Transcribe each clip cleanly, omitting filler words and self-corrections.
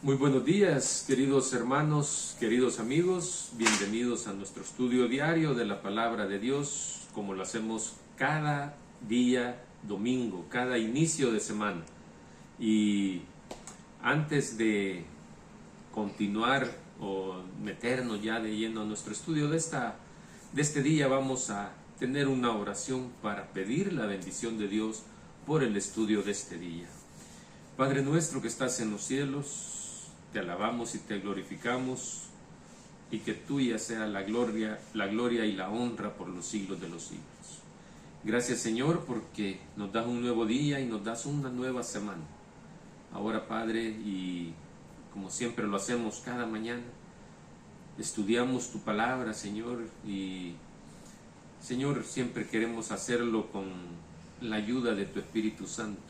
Muy buenos días, queridos hermanos, queridos amigos. Bienvenidos a nuestro estudio diario de la Palabra de Dios, como lo hacemos cada día domingo, cada inicio de semana. Y antes de continuar o meternos ya de lleno a nuestro estudio de este día, vamos a tener una oración para pedir la bendición de Dios por el estudio de este día. Padre nuestro que estás en los cielos, te alabamos y te glorificamos, y que tuya sea la gloria y la honra por los siglos de los siglos. Gracias, Señor, porque nos das un nuevo día y nos das una nueva semana. Ahora, Padre, y como siempre lo hacemos cada mañana, estudiamos tu palabra, Señor, y Señor, siempre queremos hacerlo con la ayuda de tu Espíritu Santo.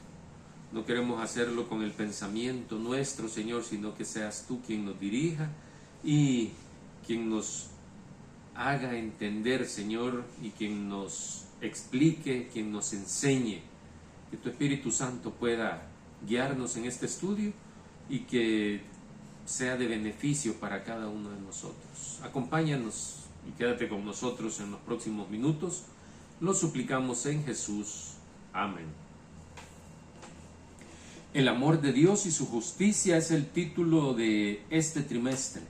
No queremos hacerlo con el pensamiento nuestro, Señor, sino que seas tú quien nos dirija y quien nos haga entender, Señor, y quien nos explique, quien nos enseñe. Que tu Espíritu Santo pueda guiarnos en este estudio y que sea de beneficio para cada uno de nosotros. Acompáñanos y quédate con nosotros en los próximos minutos. Lo suplicamos en Jesús. Amén. El amor de Dios y su justicia es el título de este trimestre.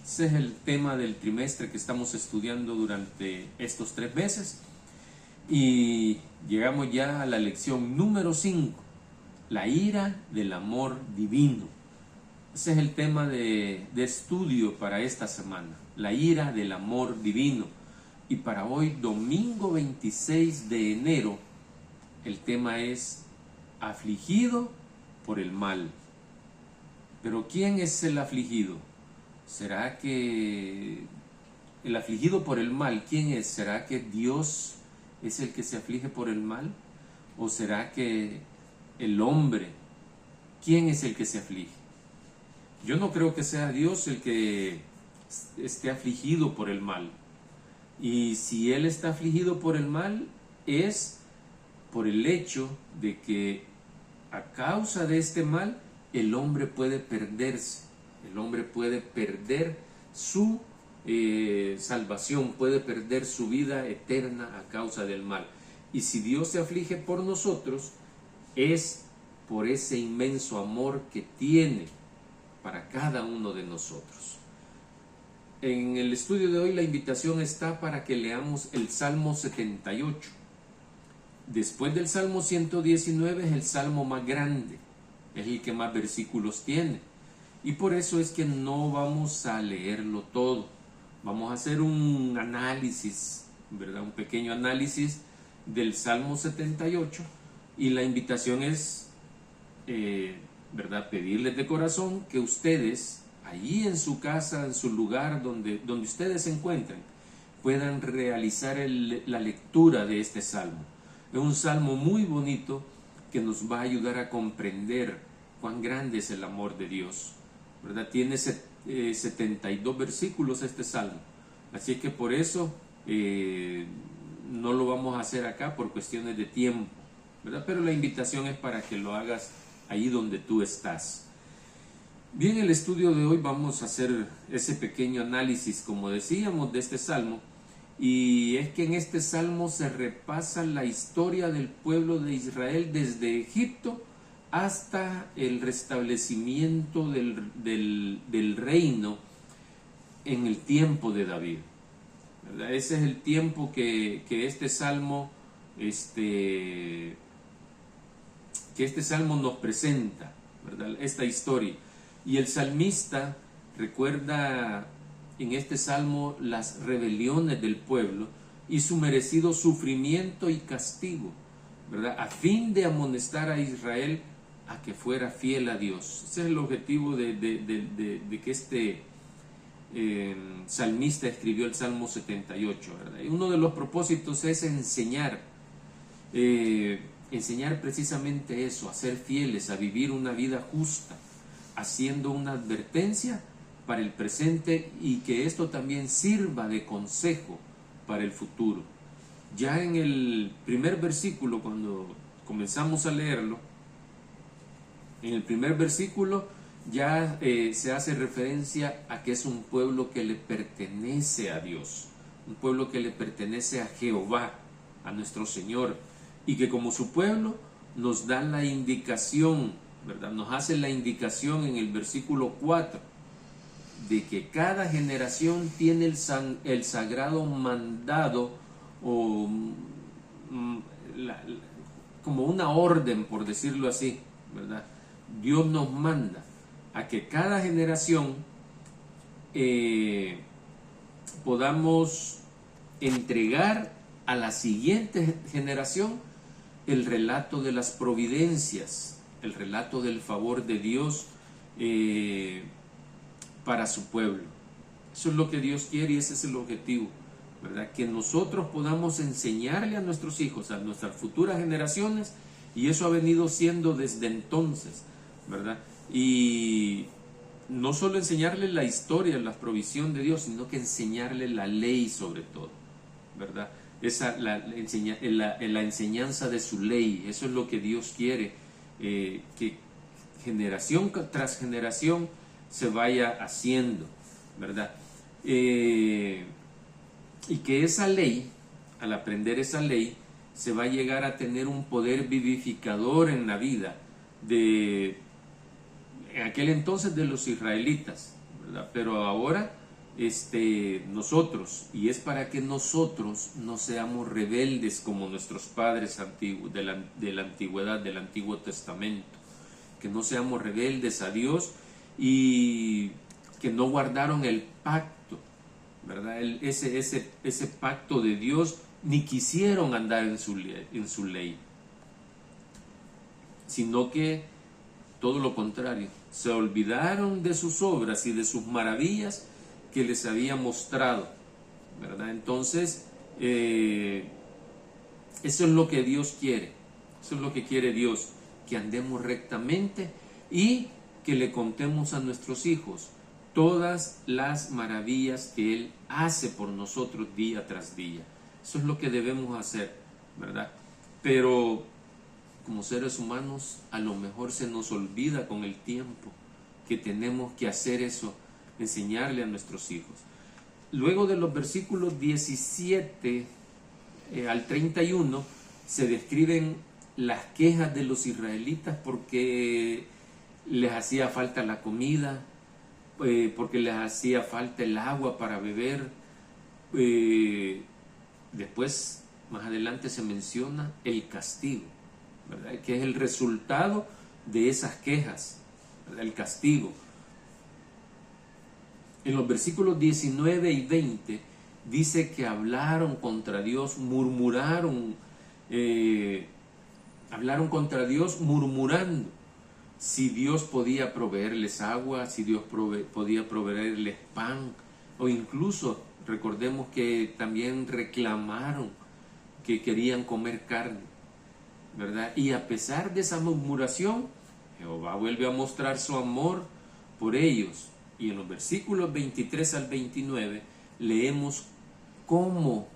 Ese es el tema del trimestre que estamos estudiando durante estos 3 meses. Y llegamos ya a la lección número 5, la ira del amor divino. Ese es el tema de estudio para esta semana, la ira del amor divino. Y para hoy, domingo 26 de enero, el tema es afligido por el mal. Pero ¿quién es el afligido? ¿Será que el afligido por el mal, quién es? ¿Será que Dios es el que se aflige por el mal? ¿O será que el hombre? ¿Quién es el que se aflige? Yo no creo que sea Dios el que esté afligido por el mal. Y si Él está afligido por el mal, es por el hecho de que a causa de este mal, el hombre puede perderse, el hombre puede perder su salvación, puede perder su vida eterna a causa del mal. Y si Dios se aflige por nosotros, es por ese inmenso amor que tiene para cada uno de nosotros. En el estudio de hoy la invitación está para que leamos el Salmo 78. Después del Salmo 119 es el salmo más grande, es el que más versículos tiene. Y por eso es que no vamos a leerlo todo. Vamos a hacer un análisis, ¿verdad? Un pequeño análisis del Salmo 78. Y la invitación es, ¿verdad? Pedirles de corazón que ustedes, allí en su casa, en su lugar donde ustedes se encuentren, puedan realizar la lectura de este salmo. Es un salmo muy bonito que nos va a ayudar a comprender cuán grande es el amor de Dios, ¿verdad? Tiene 72 versículos este salmo, así que por eso no lo vamos a hacer acá por cuestiones de tiempo, ¿verdad? Pero la invitación es para que lo hagas ahí donde tú estás. Bien, el estudio de hoy vamos a hacer ese pequeño análisis, como decíamos, de este salmo. Y es que en este salmo se repasa la historia del pueblo de Israel desde Egipto hasta el restablecimiento del reino en el tiempo de David, ¿verdad? Ese es el tiempo que este salmo nos presenta, ¿verdad? Esta historia. Y el salmista recuerda en este salmo las rebeliones del pueblo y su merecido sufrimiento y castigo, ¿verdad? A fin de amonestar a Israel a que fuera fiel a Dios. Ese es el objetivo de que este salmista escribió el Salmo 78, ¿verdad? Y uno de los propósitos es enseñar precisamente eso, a ser fieles, a vivir una vida justa, haciendo una advertencia para el presente y que esto también sirva de consejo para el futuro. Ya en el primer versículo, cuando comenzamos a leerlo, en el primer versículo ya se hace referencia a que es un pueblo que le pertenece a Dios, un pueblo que le pertenece a Jehová, a nuestro Señor, y que como su pueblo nos da la indicación, ¿verdad? Nos hace la indicación en el versículo 4 de que cada generación tiene el sagrado mandado o como una orden, por decirlo así, ¿verdad? Dios nos manda a que cada generación podamos entregar a la siguiente generación el relato de las providencias, el relato del favor de Dios para su pueblo. Eso es lo que Dios quiere y ese es el objetivo, ¿verdad? Que nosotros podamos enseñarle a nuestros hijos, a nuestras futuras generaciones, y eso ha venido siendo desde entonces, ¿verdad? Y no solo enseñarle la historia, la provisión de Dios, sino que enseñarle la ley sobre todo, ¿verdad? La enseñanza de su ley. Eso es lo que Dios quiere, que generación tras generación se vaya haciendo, ¿verdad? Y que esa ley, al aprender esa ley, se va a llegar a tener un poder vivificador en la vida en aquel entonces de los israelitas, ¿verdad? Pero ahora nosotros, y es para que nosotros no seamos rebeldes como nuestros padres antiguos de la antigüedad, del Antiguo Testamento, que no seamos rebeldes a Dios y que no guardaron el pacto, ¿verdad? Ese pacto de Dios, ni quisieron andar en su ley, sino que todo lo contrario, se olvidaron de sus obras y de sus maravillas que les había mostrado, ¿verdad? Entonces, eso es lo que Dios quiere, eso es lo que quiere Dios, que andemos rectamente y que le contemos a nuestros hijos todas las maravillas que Él hace por nosotros día tras día. Eso es lo que debemos hacer, ¿verdad? Pero como seres humanos a lo mejor se nos olvida con el tiempo que tenemos que hacer eso, enseñarle a nuestros hijos. Luego de los versículos 17 al 31 se describen las quejas de los israelitas porque les hacía falta la comida, porque les hacía falta el agua para beber. Después, más adelante se menciona el castigo, ¿verdad? Que es el resultado de esas quejas, ¿verdad? El castigo. En los versículos 19 y 20 dice que hablaron contra Dios, hablaron contra Dios murmurando si Dios podía proveerles agua, si Dios podía proveerles pan, o incluso recordemos que también reclamaron que querían comer carne, ¿verdad? Y a pesar de esa murmuración, Jehová vuelve a mostrar su amor por ellos. Y en los versículos 23 al 29 leemos cómo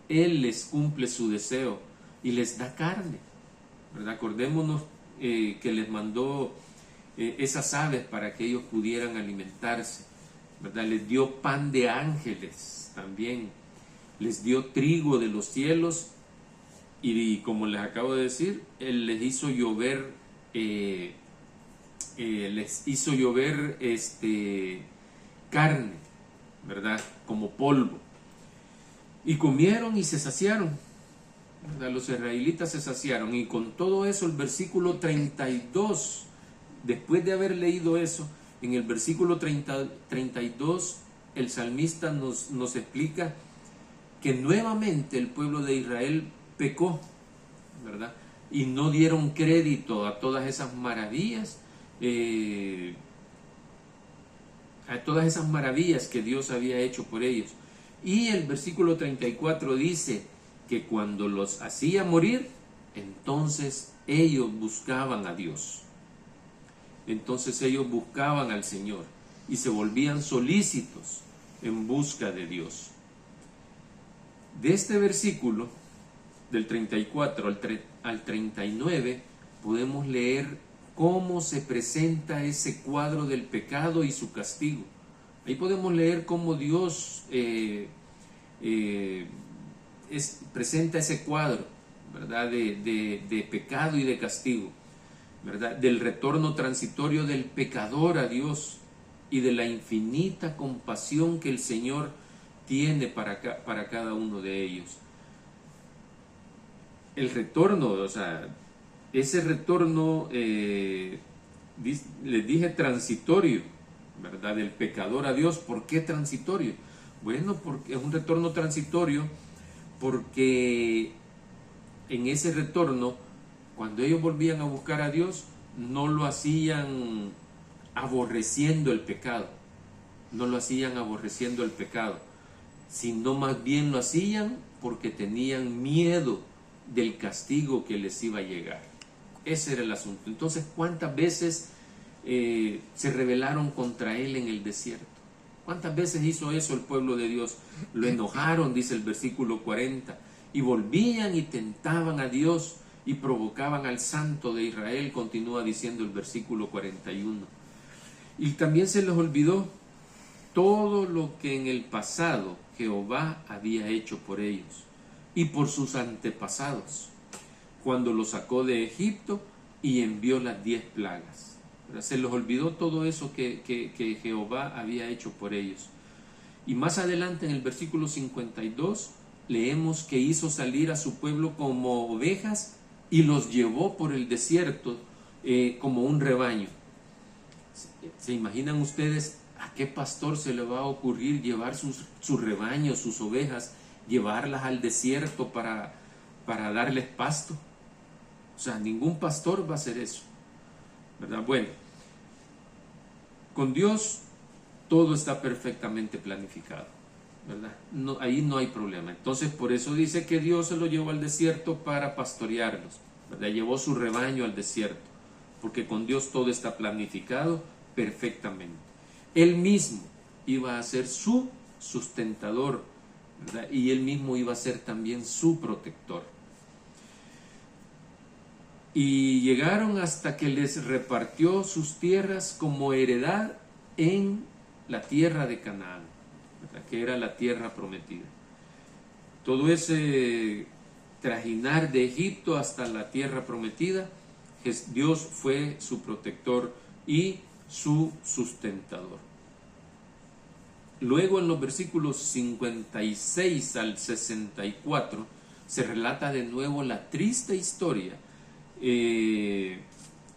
Él les cumple su deseo y les da carne, ¿verdad? Acordémonos que les mandó esas aves para que ellos pudieran alimentarse, ¿verdad? Les dio pan de ángeles también, les dio trigo de los cielos y como les acabo de decir, Él les hizo llover carne, ¿verdad? Como polvo. Y comieron y se saciaron, ¿verdad? Los israelitas se saciaron. Y con todo eso, el versículo 32, después de haber leído eso, en el versículo 32, el salmista nos explica que nuevamente el pueblo de Israel pecó, ¿verdad? Y no dieron crédito a todas esas maravillas, que Dios había hecho por ellos. Y el versículo 34 dice que cuando los hacía morir, entonces ellos buscaban a Dios. Entonces ellos buscaban al Señor y se volvían solícitos en busca de Dios. De este versículo, del 34 al 39, podemos leer cómo se presenta ese cuadro del pecado y su castigo. Ahí podemos leer cómo Dios presenta ese cuadro, ¿verdad? De pecado y de castigo, ¿verdad? Del retorno transitorio del pecador a Dios y de la infinita compasión que el Señor tiene para cada uno de ellos. El retorno, o sea, ese retorno, les dije transitorio, ¿verdad? Del pecador a Dios. ¿Por qué transitorio? Bueno, porque es un retorno transitorio porque en ese retorno, cuando ellos volvían a buscar a Dios, no lo hacían aborreciendo el pecado, sino más bien lo hacían porque tenían miedo del castigo que les iba a llegar. Ese era el asunto. Entonces, ¿cuántas veces se rebelaron contra él en el desierto? ¿Cuántas veces hizo eso el pueblo de Dios? Lo enojaron, dice el versículo 40, y volvían y tentaban a Dios y provocaban al Santo de Israel, continúa diciendo el versículo 41. Y también se les olvidó todo lo que en el pasado Jehová había hecho por ellos y por sus antepasados, cuando los sacó de Egipto y envió las 10 plagas. Se les olvidó todo eso que Jehová había hecho por ellos. Y más adelante en el versículo 52 leemos que hizo salir a su pueblo como ovejas y los llevó por el desierto como un rebaño. ¿Se imaginan ustedes a qué pastor se le va a ocurrir llevar sus rebaños, sus ovejas, llevarlas al desierto para darles pasto? O sea, ningún pastor va a hacer eso, ¿verdad? Bueno, con Dios todo está perfectamente planificado, ¿verdad? No, ahí no hay problema. Entonces, por eso dice que Dios se lo llevó al desierto para pastorearlos, ¿verdad? Llevó su rebaño al desierto, porque con Dios todo está planificado perfectamente. Él mismo iba a ser su sustentador, ¿verdad? Y Él mismo iba a ser también su protector. Y llegaron hasta que les repartió sus tierras como heredad en la tierra de Canaán, ¿verdad? Que era la tierra prometida. Todo ese trajinar de Egipto hasta la tierra prometida, Dios fue su protector y su sustentador. Luego en los versículos 56 al 64 se relata de nuevo la triste historia de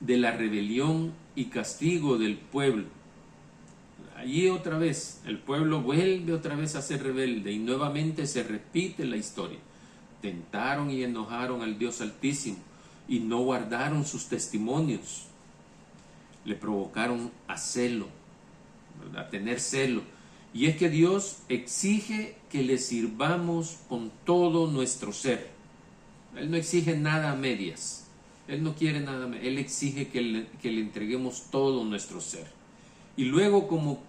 la rebelión y castigo del pueblo. Allí otra vez el pueblo vuelve otra vez a ser rebelde y nuevamente se repite la historia. Tentaron y enojaron al Dios Altísimo y no guardaron sus testimonios. Le provocaron a celo, ¿verdad? A tener celo. Y es que Dios exige que le sirvamos con todo nuestro ser. Él no exige nada a medias. Él no quiere nada a medias. Él exige que le entreguemos todo nuestro ser. Y luego, como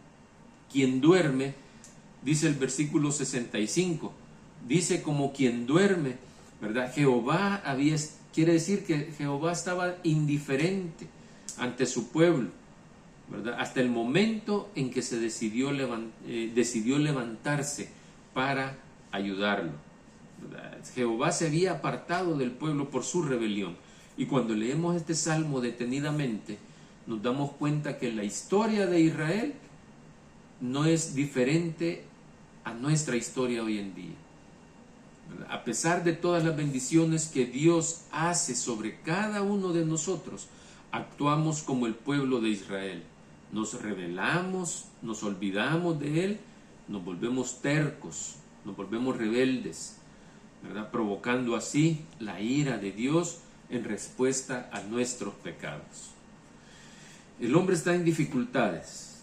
quien duerme, dice el versículo 65, dice como quien duerme, ¿verdad? Quiere decir que Jehová estaba indiferente ante su pueblo, ¿verdad? Hasta el momento en que se decidió levantarse para ayudarlo, ¿verdad? Jehová se había apartado del pueblo por su rebelión. Y cuando leemos este salmo detenidamente, nos damos cuenta que la historia de Israel no es diferente a nuestra historia hoy en día, ¿verdad? A pesar de todas las bendiciones que Dios hace sobre cada uno de nosotros, actuamos como el pueblo de Israel. Nos rebelamos, nos olvidamos de Él, nos volvemos tercos, nos volvemos rebeldes, ¿verdad? Provocando así la ira de Dios en respuesta a nuestros pecados. El hombre está en dificultades,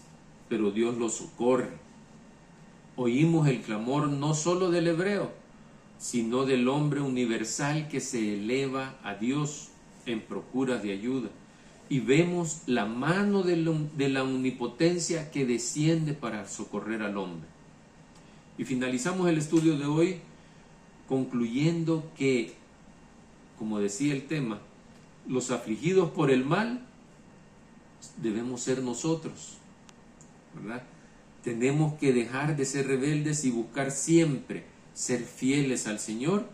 pero Dios lo socorre. Oímos el clamor no solo del hebreo, sino del hombre universal que se eleva a Dios en procura de ayuda. Y vemos la mano de la omnipotencia que desciende para socorrer al hombre. Y finalizamos el estudio de hoy concluyendo que, como decía el tema, los afligidos por el mal debemos ser nosotros, ¿verdad? Tenemos que dejar de ser rebeldes y buscar siempre ser fieles al Señor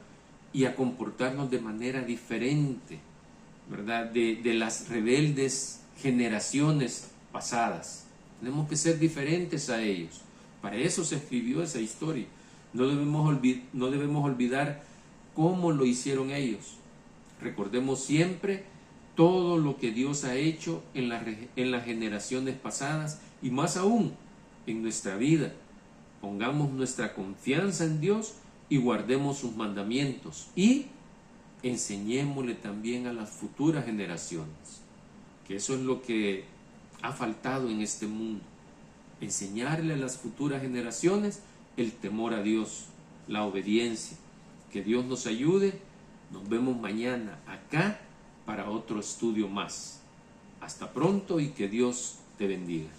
y a comportarnos de manera diferente, ¿verdad? De las rebeldes generaciones pasadas. Tenemos que ser diferentes a ellos. Para eso se escribió esa historia. No debemos olvidar cómo lo hicieron ellos. Recordemos siempre todo lo que Dios ha hecho en las generaciones pasadas y más aún en nuestra vida. Pongamos nuestra confianza en Dios y guardemos sus mandamientos y enseñémosle también a las futuras generaciones, que eso es lo que ha faltado en este mundo, enseñarle a las futuras generaciones el temor a Dios, la obediencia. Que Dios nos ayude. Nos vemos mañana acá para otro estudio más. Hasta pronto y que Dios te bendiga.